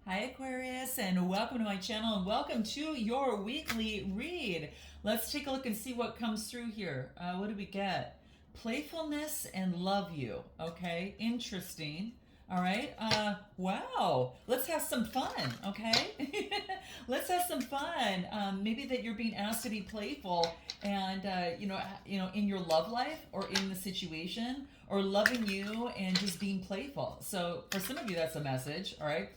Hi Aquarius, and welcome to my channel and welcome to your weekly read. Let's take a look and see what comes through here. What do we get? Playfulness and love you. Okay, interesting. All right. Wow. Let's have some fun. Okay. Let's have some fun. Maybe that you're being asked to be playful, and in your love life or in the situation, or loving you and just being playful. So for some of you, that's a message. All right.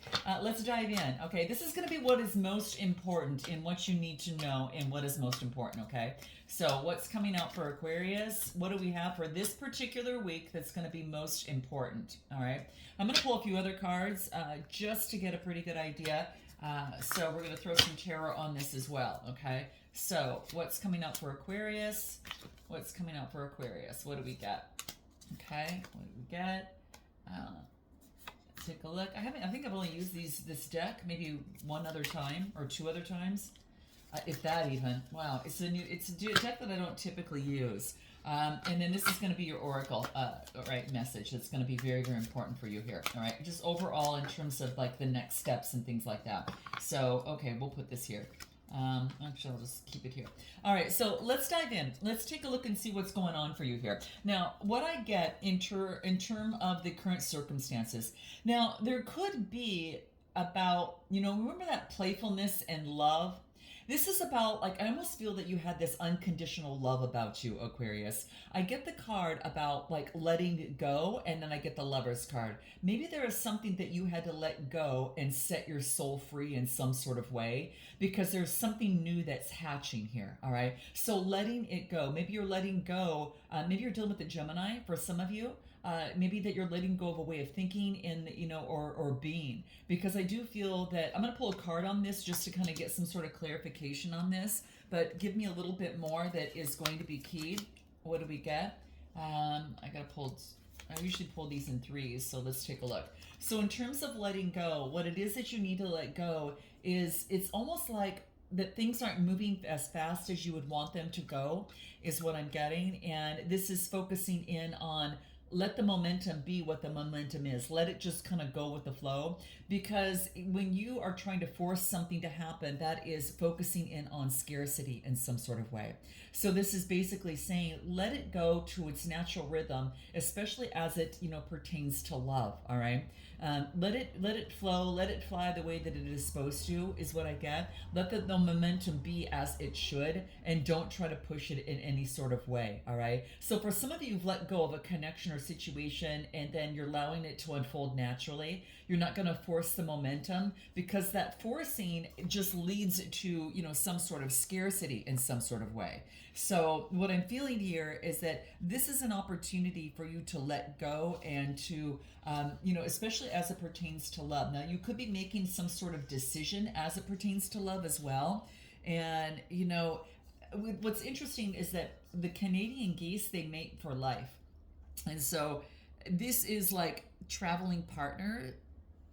Let's dive in. Okay. This is going to be what is most important in what you need to know and what is most important. Okay. So what's coming out for Aquarius? What do we have for this particular week that's going to be most important? All right. I'm going to pull a few other cards just to get a pretty good idea. So we're going to throw some tarot on this as well. Okay. So what's coming out for Aquarius? What's coming out for Aquarius? What do we get? Okay. What do we get? Take a look. I think I've only used this deck maybe one other time or two other times. If that even. Wow, it's a deck that I don't typically use. And then this is going to be your oracle, message. That's going to be very, very important for you here. All right, just overall in terms of like the next steps and things like that. So, okay, we'll put this here. Actually, I'll just keep it here. All right, so let's dive in. Let's take a look and see what's going on for you here. Now, what I get in term of the current circumstances. Now, there could be about, remember that playfulness and love? This is about, like, I almost feel that you had this unconditional love about you, Aquarius. I get the card about, like, letting go, and then I get the Lover's card. Maybe there is something that you had to let go and set your soul free in some sort of way, because there's something new that's hatching here, all right? So letting it go. Maybe you're letting go. Maybe you're dealing with the Gemini for some of you. Maybe that you're letting go of a way of thinking or being, because I do feel that I'm going to pull a card on this just to kind of get some sort of clarification on this, but give me a little bit more that is going to be key. What do we get? I usually pull these in threes, so let's take a look. So in terms of letting go, what it is that you need to let go is, it's almost like that things aren't moving as fast as you would want them to go, is what I'm getting. And this is focusing in on, let the momentum be what the momentum is. Let it just kind of go with the flow. Because when you are trying to force something to happen, that is focusing in on scarcity in some sort of way. So this is basically saying, let it go to its natural rhythm, especially as it, pertains to love. All right. Let it flow, let it fly the way that it is supposed to, is what I get. Let the momentum be as it should, and don't try to push it in any sort of way. All right. So for some of you, you've let go of a connection or situation, and then you're allowing it to unfold naturally. You're not going to force the momentum, because that forcing just leads to, some sort of scarcity in some sort of way. So what I'm feeling here is that this is an opportunity for you to let go and to, especially as it pertains to love. Now, you could be making some sort of decision as it pertains to love as well. And, what's interesting is that the Canadian geese, they mate for life. And so this is like traveling partner,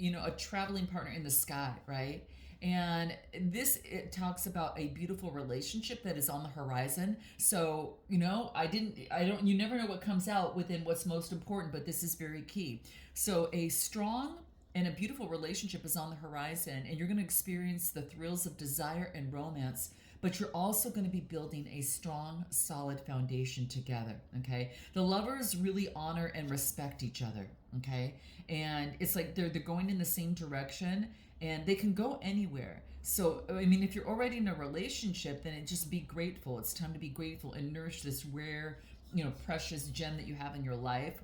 a traveling partner in the sky, right? And it talks about a beautiful relationship that is on the horizon. So, you never know what comes out within what's most important, but this is very key. So a strong and a beautiful relationship is on the horizon, and you're going to experience the thrills of desire and romance, but you're also going to be building a strong, solid foundation together, okay? The lovers really honor and respect each other, okay? And it's like they're going in the same direction, and they can go anywhere. So, I mean, if you're already in a relationship, then it just be grateful. It's time to be grateful and nourish this rare, precious gem that you have in your life.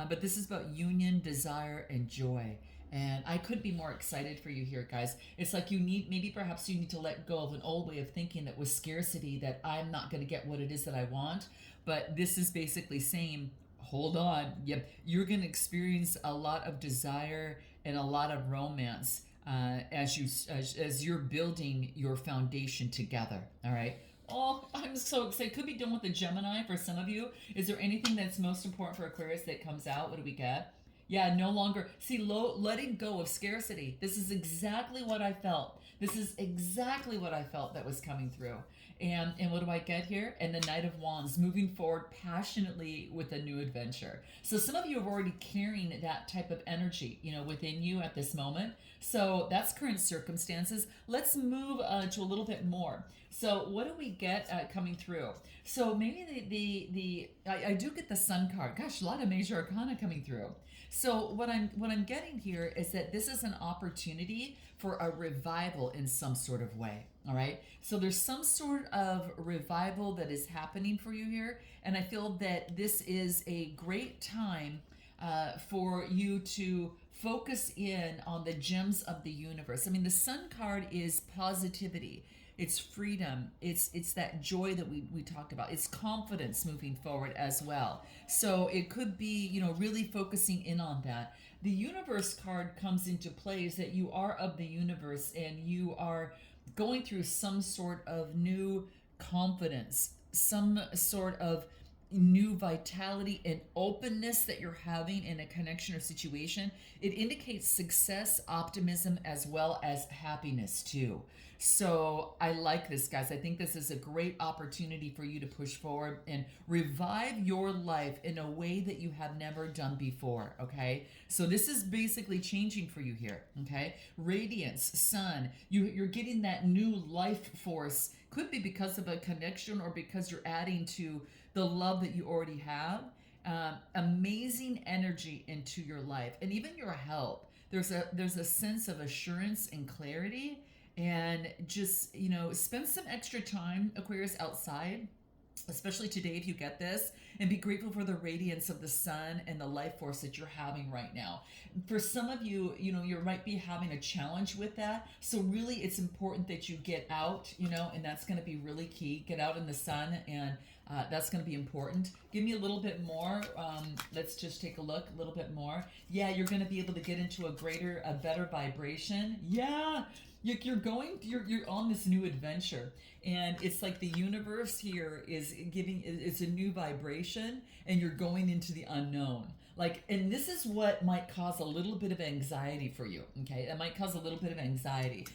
But this is about union, desire, and joy. And I couldn't be more excited for you here, guys. It's like perhaps you need to let go of an old way of thinking that was scarcity, that I'm not going to get what it is that I want. But this is basically saying, hold on. Yep, you're going to experience a lot of desire and a lot of romance as you're building your foundation together. All right. Oh, I'm so excited. Could be done with the Gemini for some of you. Is there anything that's most important for Aquarius that comes out? What do we get? Yeah, no longer. See, letting go of scarcity. This is exactly what I felt. This is exactly what I felt that was coming through. And what do I get here? And the Knight of Wands, moving forward passionately with a new adventure. So some of you are already carrying that type of energy, within you at this moment. So that's current circumstances. Let's move to a little bit more. So what do we get coming through? So maybe I do get the Sun card. Gosh, a lot of major arcana coming through. So what I'm getting here is that this is an opportunity for a revival in some sort of way. All right. So there's some sort of revival that is happening for you here, and I feel that this is a great time for you to focus in on the gems of the universe. I mean, the Sun card is positivity. It's freedom. It's that joy that we talked about. It's confidence moving forward as well. So it could be, really focusing in on that. The universe card comes into play is that you are of the universe and you are going through some sort of new confidence, some sort of new vitality and openness that you're having in a connection or situation. It indicates success, optimism, as well as happiness too. So I like this, guys. I think this is a great opportunity for you to push forward and revive your life in a way that you have never done before. Okay, so this is basically changing for you here. Okay, radiance, sun, you're getting that new life force. Could be because of a connection or because you're adding to the love that you already have. Amazing energy into your life and even your health. There's a sense of assurance and clarity, and just spend some extra time, Aquarius, outside, especially today if you get this, and be grateful for the radiance of the sun and the life force that you're having right now. For some of you, you might be having a challenge with that. So really it's important that you get out, and that's going to be really key. Get out in the sun, and that's going to be important. Give me a little bit more. Let's just take a look a little bit more. Yeah, you're going to be able to get into a better vibration. Yeah. You're on this new adventure, and it's like the universe here is giving it's a new vibration, and you're going into the unknown. And this is what might cause a little bit of anxiety for you. Okay, that might cause a little bit of anxiety.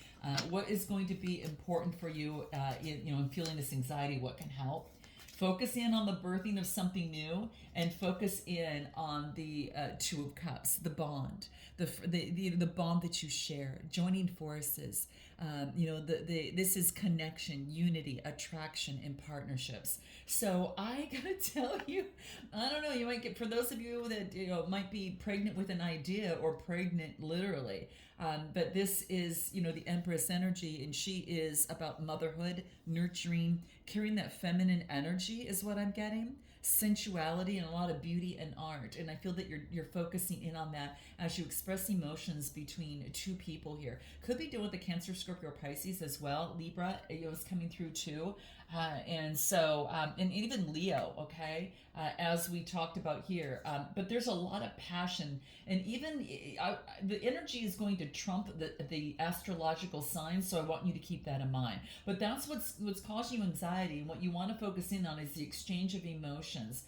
What is going to be important for you? In feeling this anxiety, what can help? Focus in on the birthing of something new, and focus in on the Two of Cups, the bond, the bond that you share, joining forces. This is connection, unity, attraction, and partnerships. So I gotta tell you, I don't know. You might get, for those of you that might be pregnant with an idea or pregnant literally. But this is, the Empress energy, and she is about motherhood, nurturing, carrying that feminine energy is what I'm getting. Sensuality and a lot of beauty and art, and I feel that you're focusing in on that as you express emotions between two people here. Could be dealing with the Cancer, Scorpio, Pisces as well. Libra is coming through too, and even Leo. Okay, as we talked about here, but there's a lot of passion, and even the energy is going to trump the astrological signs. So I want you to keep that in mind. But that's what's causing you anxiety, and what you want to focus in on is the exchange of emotions,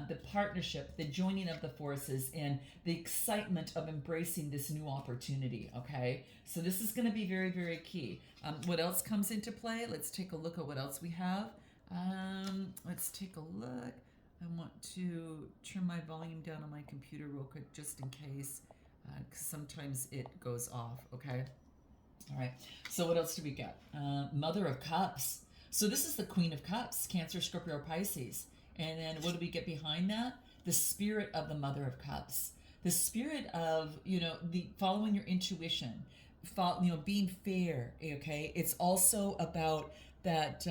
the partnership, the joining of the forces, and the excitement of embracing this new opportunity. Okay, so this is going to be very, very key. What else comes into play? Let's take a look at what else we have. Let's take a look. I want to turn my volume down on my computer real quick just in case, because sometimes it goes off. Okay. All right. So what else do we got? Mother of Cups. So this is the Queen of Cups, Cancer, Scorpio, or Pisces. And then what do we get behind that? The spirit of the Mother of Cups. The spirit of, the following your intuition, being fair, okay? It's also about that,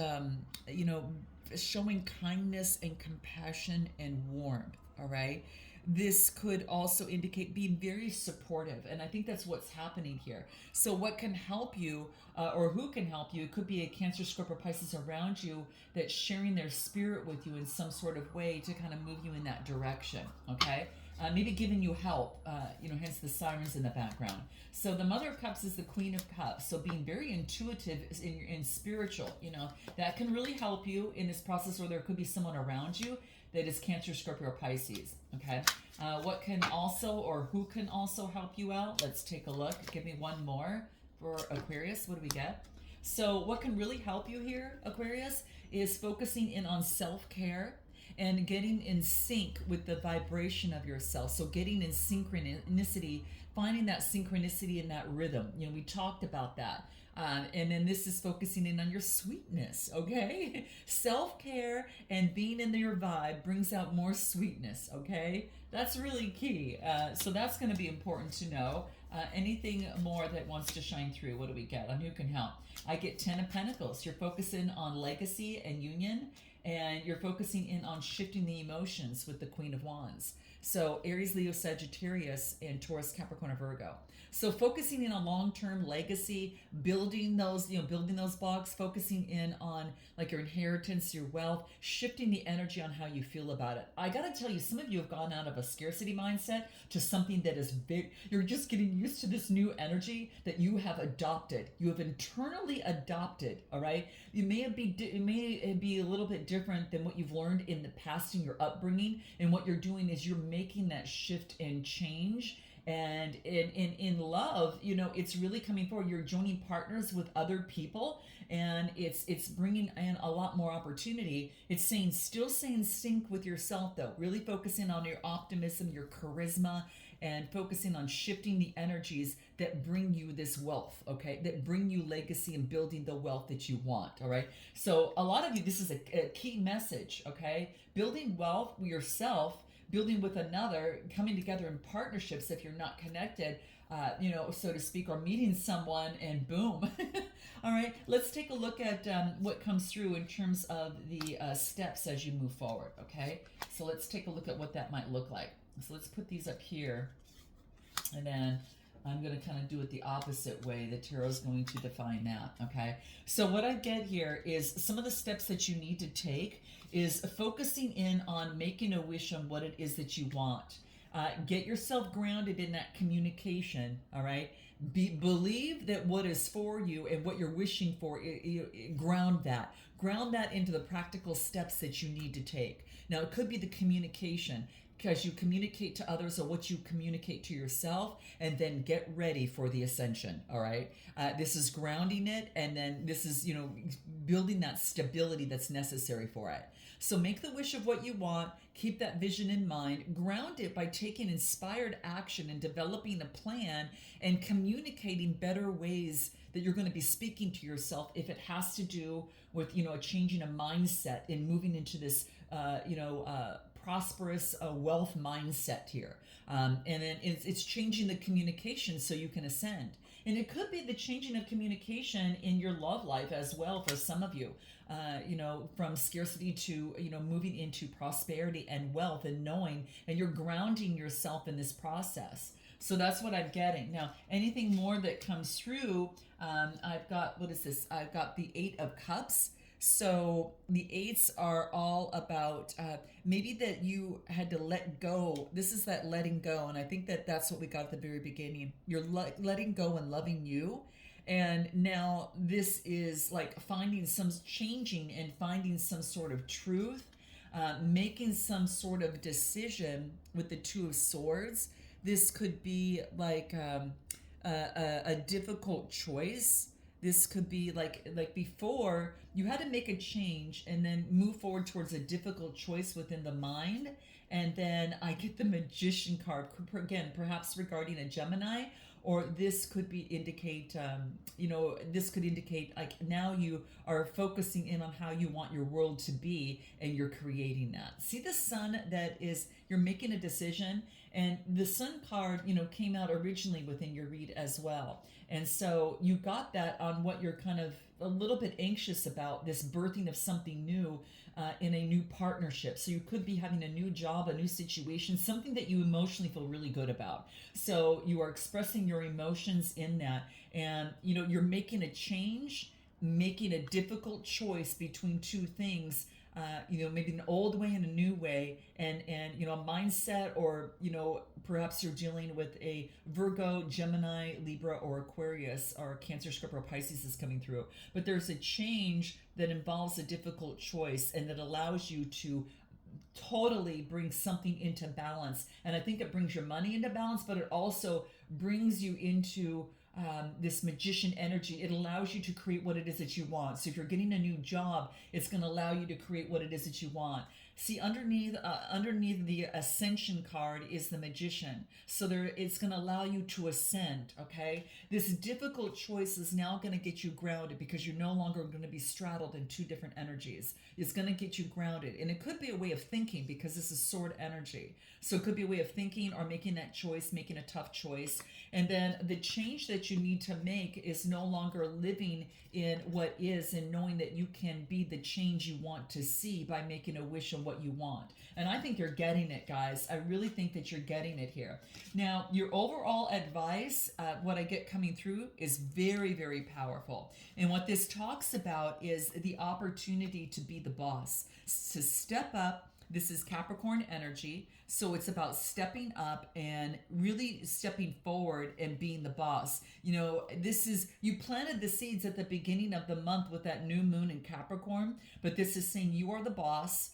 showing kindness and compassion and warmth, all right? This could also indicate being very supportive, and I think that's what's happening here. So what can help you, or who can help you, it could be a Cancer, Scorpio, Pisces around you that's sharing their spirit with you in some sort of way to kind of move you in that direction, okay? maybe giving you help, hence the sirens in the background. So the Mother of Cups is the Queen of Cups. So being very intuitive in spiritual, that can really help you in this process, or there could be someone around you that is Cancer, Scorpio, or Pisces. Okay. What can also, or who can also help you out? Let's take a look. Give me one more for Aquarius. What do we get? So what can really help you here, Aquarius, is focusing in on self-care and getting in sync with the vibration of yourself. So getting in synchronicity, finding that synchronicity in that rhythm. We talked about that. And then this is focusing in on your sweetness, okay? Self-care and being in your vibe brings out more sweetness, okay? That's really key. So that's going to be important to know. Anything more that wants to shine through, what do we get? On who can help? I get 10 of Pentacles. You're focusing on legacy and union, and you're focusing in on shifting the emotions with the Queen of Wands. So Aries, Leo, Sagittarius, and Taurus, Capricorn, and Virgo. So focusing in on long-term legacy, building those blocks, focusing in on like your inheritance, your wealth, shifting the energy on how you feel about it. I got to tell you, some of you have gone out of a scarcity mindset to something that is big. You're just getting used to this new energy that you have adopted. You have internally adopted, all right? It may be a little bit different than what you've learned in the past in your upbringing, and what you're doing is you're making that shift and change. And in love, it's really coming forward. You're joining partners with other people, and it's bringing in a lot more opportunity. It's still saying sync with yourself, though. Really focusing on your optimism, your charisma, and focusing on shifting the energies that bring you this wealth, okay? That bring you legacy and building the wealth that you want, all right? So a lot of you, this is a key message, okay? Building wealth yourself, building with another, coming together in partnerships if you're not connected, so to speak, or meeting someone and boom. All right, let's take a look at what comes through in terms of the steps as you move forward, okay? So let's take a look at what that might look like. So let's put these up here, and then I'm going to kind of do it the opposite way. The tarot is going to define that, okay? So what I get here is some of the steps that you need to take is focusing in on making a wish on what it is that you want. Get yourself grounded in that communication, all right? Believe that what is for you and what you're wishing for, ground that. Ground that into the practical steps that you need to take. Now, it could be the communication, because you communicate to others or what you communicate to yourself, and then get ready for the ascension, all right? This is grounding it, and then this is, building that stability that's necessary for it. So make the wish of what you want, keep that vision in mind, ground it by taking inspired action and developing a plan and communicating better ways that you're going to be speaking to yourself if it has to do with, a changing a mindset and moving into this, prosperous wealth mindset here. And then it's changing the communication so you can ascend. And it could be the changing of communication in your love life as well for some of you, from scarcity to, moving into prosperity and wealth and knowing, and you're grounding yourself in this process. So that's what I'm getting. Now, anything more that comes through, I've got, what is this? I've got the 8 of Cups. So the 8s are all about maybe that you had to let go. This is that letting go. And I think that's what we got at the very beginning. You're letting go and loving you. And now this is like changing and finding some sort of truth, making some sort of decision with the 2 of Swords. This could be like a difficult choice. This could be like before, you had to make a change and then move forward towards a difficult choice within the mind. And then I get the Magician card, again, perhaps regarding a Gemini, or this could indicate like now you are focusing in on how you want your world to be, and you're creating that. See the Sun, you're making a decision, and the Sun card, came out originally within your read as well. And so you got that on what you're kind of a little bit anxious about, this birthing of something new in a new partnership. So you could be having a new job, a new situation, something that you emotionally feel really good about. So you are expressing your emotions in that, and you're making a change, making a difficult choice between 2 things. maybe an old way and a new way, and a mindset, or perhaps you're dealing with a Virgo, Gemini, Libra, or Aquarius, or Cancer, Scorpio, Pisces is coming through. But there's a change that involves a difficult choice and that allows you to totally bring something into balance. And I think it brings your money into balance, but it also brings you into this magician energy. It allows you to create what it is that you want. So if you're getting a new job, it's going to allow you to create what it is that you want. See, underneath the ascension card is the magician. So it's going to allow you to ascend, okay? This difficult choice is now going to get you grounded because you're no longer going to be straddled in two different energies. It's going to get you grounded. And it could be a way of thinking because this is sword energy. So it could be a way of thinking or making that choice, making a tough choice. And then the change that you need to make is no longer living in what is and knowing that you can be the change you want to see by making a wish on what you want. And I think you're getting it, guys. I really think that you're getting it here. Now, your overall advice, what I get coming through is very, very powerful. And what this talks about is the opportunity to be the boss, to step up. This is Capricorn energy. So it's about stepping up and really stepping forward and being the boss. You planted the seeds at the beginning of the month with that new moon in Capricorn, but this is saying you are the boss.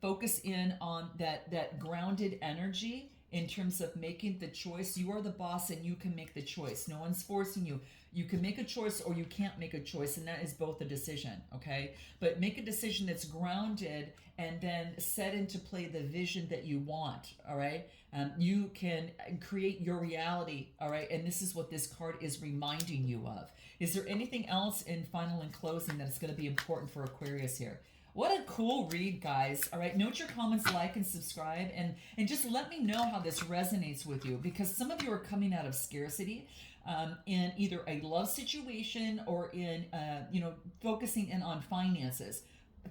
Focus in on that grounded energy in terms of making the choice. You are the boss and you can make the choice. No one's forcing you. You can make a choice or you can't make a choice, and that is both a decision, okay? But make a decision that's grounded and then set into play the vision that you want, all right? You can create your reality, all right? And this is what this card is reminding you of. Is there anything else in final and closing that is going to be important for Aquarius here? What a cool read, guys. All right, note your comments, like, and subscribe, and just let me know how this resonates with you, because some of you are coming out of scarcity in either a love situation or in, focusing in on finances.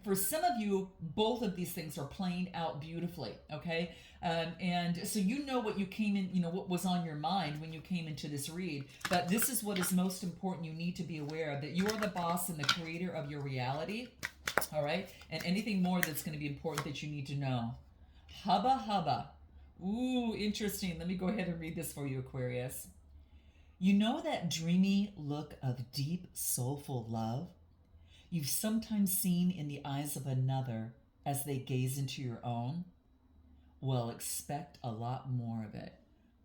For some of you, both of these things are playing out beautifully, okay? And so what you came in, what was on your mind when you came into this read. But this is what is most important. You need to be aware of that you are the boss and the creator of your reality, all right? And anything more that's going to be important that you need to know. Hubba hubba. Ooh, interesting. Let me go ahead and read this for you, Aquarius. You know that dreamy look of deep, soulful love you've sometimes seen in the eyes of another as they gaze into your own? Well, expect a lot more of it.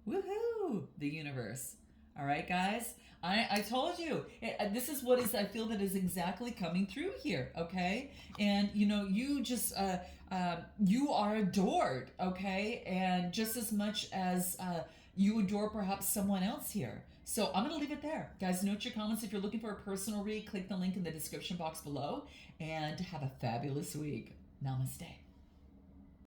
Woohoo! The universe. All right, guys? I told you. This is what I feel that is exactly coming through here, okay? And, you just, you are adored, okay? And just as much as you adore perhaps someone else here. So I'm going to leave it there. Guys, note your comments. If you're looking for a personal read, click the link in the description box below. And have a fabulous week. Namaste.